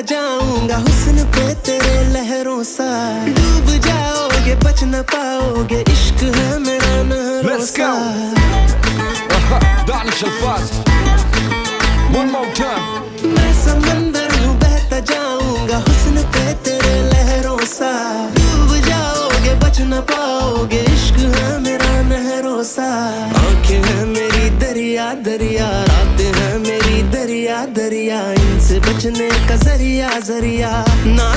जाऊंगा हुस्न पे तेरे लहरों सा, डूब जाओगे बच न पाओगे, इश्क है मेरा नहरों सा। मैं समंदर हूँ बहता जाऊंगा हुस्न पे तेरे लहरों सा, डूब जाओगे बच न पाओगे, इश्क है मेरा नहरों सा। आंखें हैं मेरी दरिया दरिया, रातें हैं मेरी दरिया दरिया, इनसे बचने का जरिया जरिया ना